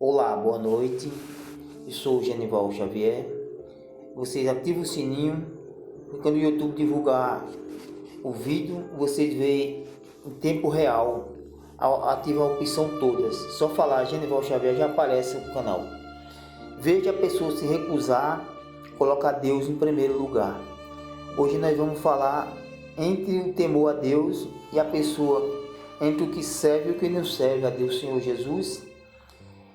Olá, boa noite. Eu sou o Genival Xavier. Vocês ativam o sininho e quando o YouTube divulgar o vídeo, vocês veem em tempo real. Ativa a opção todas. Só falar Genival Xavier já aparece no canal. Veja a pessoa se recusar, colocar Deus em primeiro lugar. Hoje nós vamos falar entre o temor a Deus e a pessoa, entre o que serve e o que não serve a Deus Senhor Jesus,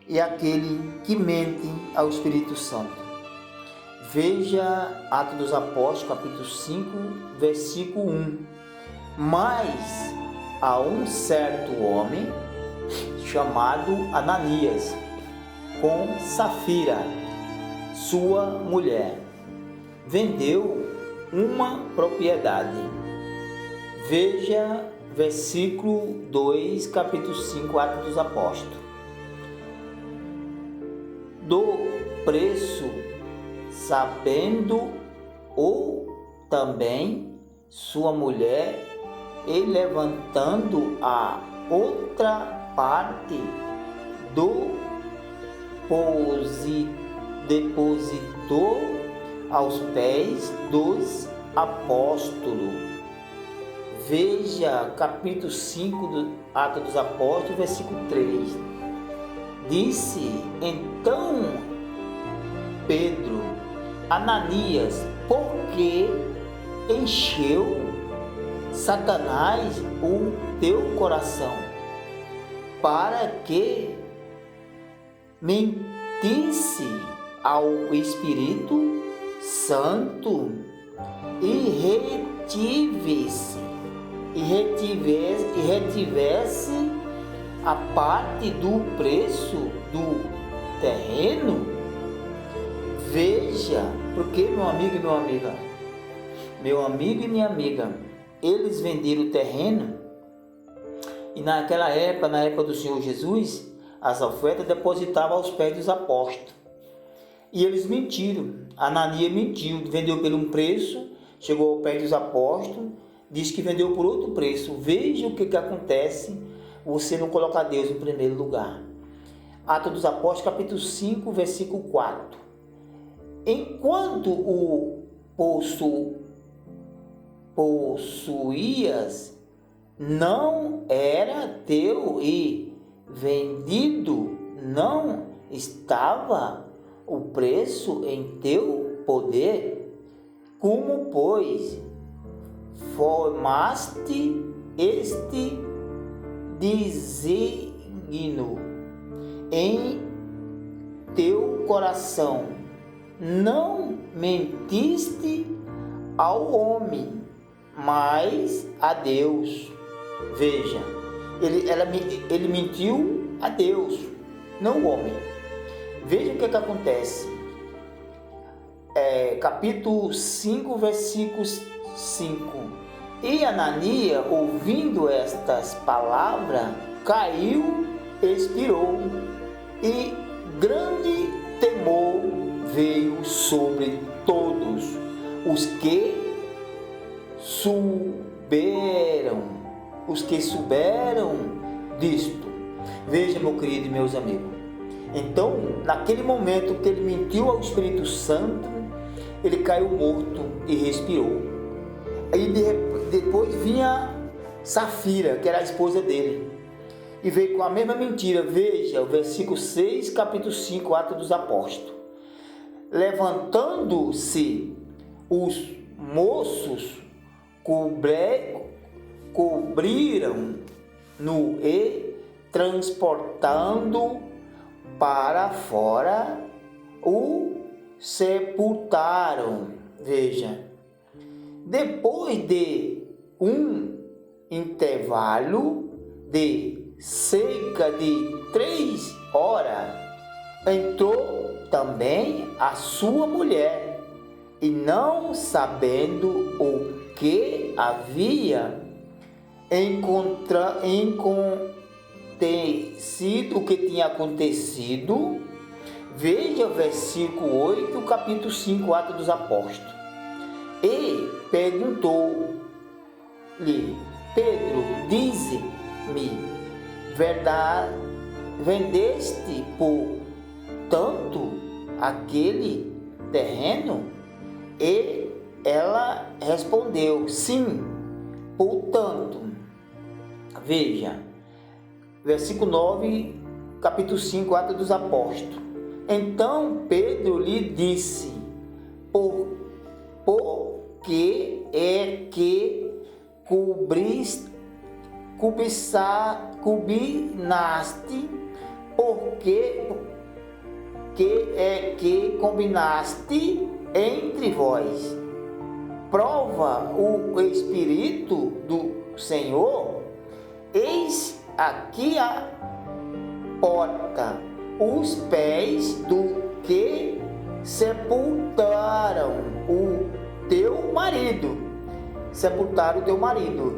e aquele que mente ao Espírito Santo. Veja Atos dos Apóstolos, capítulo 5, versículo 1. Mas a um certo homem chamado Ananias, com Safira, sua mulher, vendeu uma propriedade. Veja versículo 2, capítulo 5, Atos dos Apóstolos. Do preço, sabendo ou também sua mulher, e levantando a outra parte do depositou aos pés dos apóstolos. Veja capítulo 5 do Atos dos Apóstolos, versículo 3. Disse então Pedro: Ananias, por que encheu Satanás o teu coração, para que mentisse ao Espírito Santo e retivesse a parte do preço do terreno? Veja, porque meu amigo e minha amiga, eles venderam o terreno, e naquela época, na época do Senhor Jesus, as ofertas depositavam aos pés dos apóstolos. E eles mentiram. Ananias mentiu, vendeu por um preço, chegou ao pé dos apóstolos, disse que vendeu por outro preço. Veja o que acontece, você não coloca Deus em primeiro lugar. Atos dos Apóstolos, capítulo 5, versículo 4. Enquanto o possuías, não era teu, e vendido não estava o preço em teu poder? Como, pois, formaste este desígnio em teu coração? Não mentiste ao homem, mas a Deus. Veja, ele mentiu a Deus, não o homem. Veja o que acontece. Capítulo 5, versículo 5. E Ananias, ouvindo estas palavras, caiu, expirou, e grande temor veio sobre todos os que souberam disto. Veja, meu querido e meus amigos. Então, naquele momento que ele mentiu ao Espírito Santo, ele caiu morto e respirou. Aí depois vinha Safira, que era a esposa dele, e veio com a mesma mentira. Veja o versículo 6, capítulo 5, Atos dos Apóstolos. Levantando-se os moços, cobriram-no e, transportando para fora, o sepultaram. Veja, depois de um intervalo de cerca de 3 horas, entrou também a sua mulher, e não sabendo o que havia o que tinha acontecido. Veja o versículo 8, capítulo 5, Atos dos Apóstolos. E perguntou-lhe Pedro: dize-me vendeste por tanto aquele terreno? E ela respondeu, sim, por tanto. Veja, versículo 9, capítulo 5, Atos dos Apóstolos. Então Pedro lhe disse, por que é que combinaste, que é que combinaste entre vós? Prova o Espírito do Senhor. Eis aqui a porta, os pés do que sepultaram o teu marido,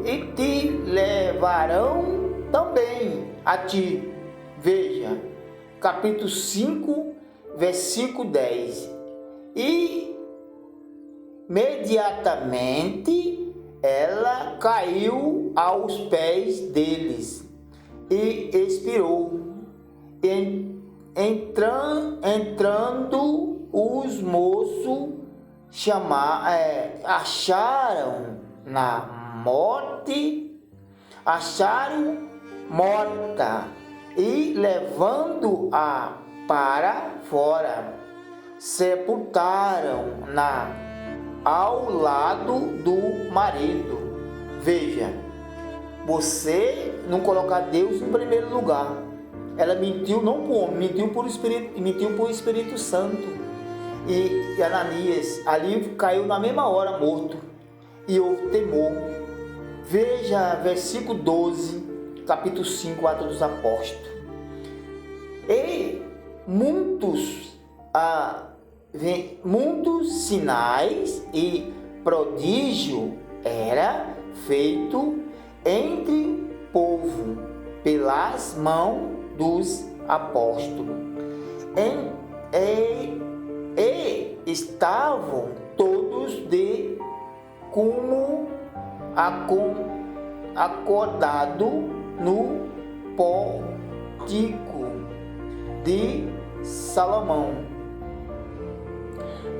e te levarão também a ti. Veja, capítulo 5, versículo 10. E imediatamente ela caiu aos pés deles e expirou. Entrando os moços acharam morta e levando-a para fora, sepultaram-na ao lado do marido. Veja, você não colocar Deus em primeiro lugar. Ela mentiu não por homem, mentiu por Espírito Santo. E Ananias ali caiu na mesma hora morto. E houve temor. Veja versículo 12, capítulo 5, Atos dos Apóstolos. E muitos sinais e prodígio era feito entre o povo pelas mãos dos apóstolos. E estavam todos de como acordado no pórtico de Salomão.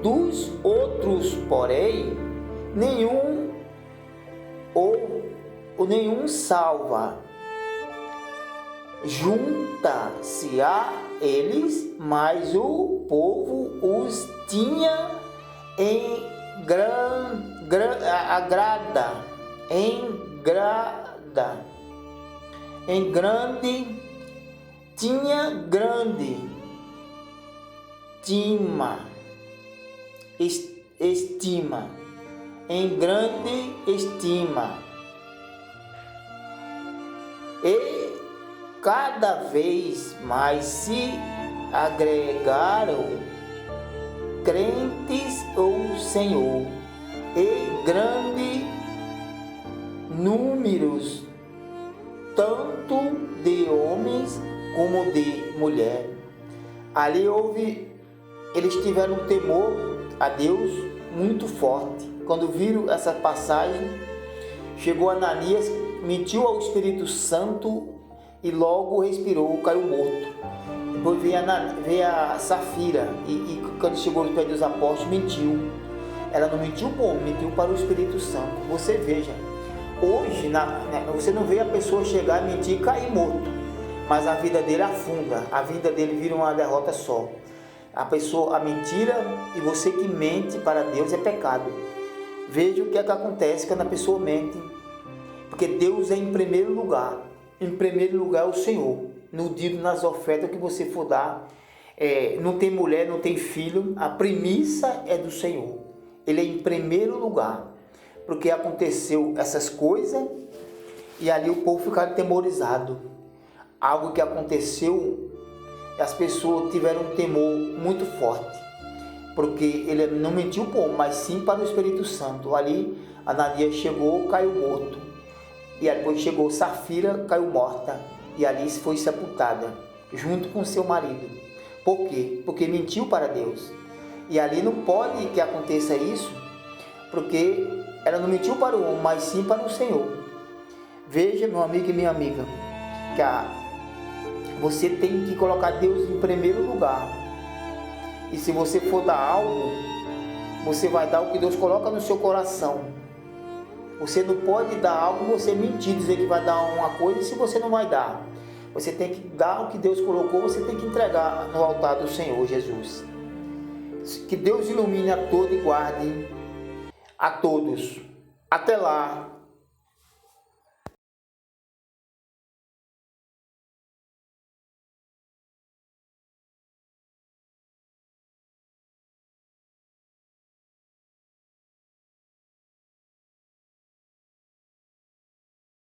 Dos outros, porém, nenhum salva. Junta-se a eles, mas o povo os tinha em grande estima, e cada vez mais se agregaram crentes ao Senhor, e grande números, tanto de homens como de mulher. Ali eles tiveram um temor a Deus muito forte. Quando viram essa passagem, chegou Ananias, mentiu ao Espírito Santo e logo respirou, caiu morto. Depois veio a Safira e quando chegou aos pés dos apóstolos, mentiu. Ela não mentiu para o homem, mentiu para o Espírito Santo. Você veja, hoje você não vê a pessoa chegar, mentir e cair morto, mas a vida dele afunda, a vida dele vira uma derrota só. A mentira e você que mente para Deus é pecado. Veja o que é que acontece quando a pessoa mente, porque Deus é em primeiro lugar. Em primeiro lugar é o Senhor. No dízimo, nas ofertas que você for dar, não tem mulher, não tem filho, a premissa é do Senhor. Ele é em primeiro lugar, porque aconteceu essas coisas e ali o povo ficou temorizado. Algo que aconteceu, as pessoas tiveram um temor muito forte, porque ele não mentiu para o homem, mas sim para o Espírito Santo. Ali Ananias chegou, caiu morto, e depois chegou Safira, caiu morta, e ali foi sepultada junto com seu marido. Por quê? Porque mentiu para Deus. E ali não pode que aconteça isso, porque ela não mentiu para o homem, mas sim para o Senhor. Veja, meu amigo e minha amiga, que você tem que colocar Deus em primeiro lugar. E se você for dar algo, você vai dar o que Deus coloca no seu coração. Você não pode dar algo e você mentir, dizer que vai dar uma coisa se você não vai dar. Você tem que dar o que Deus colocou, você tem que entregar no altar do Senhor Jesus. Que Deus ilumine a todos e guarde a todos. Até lá.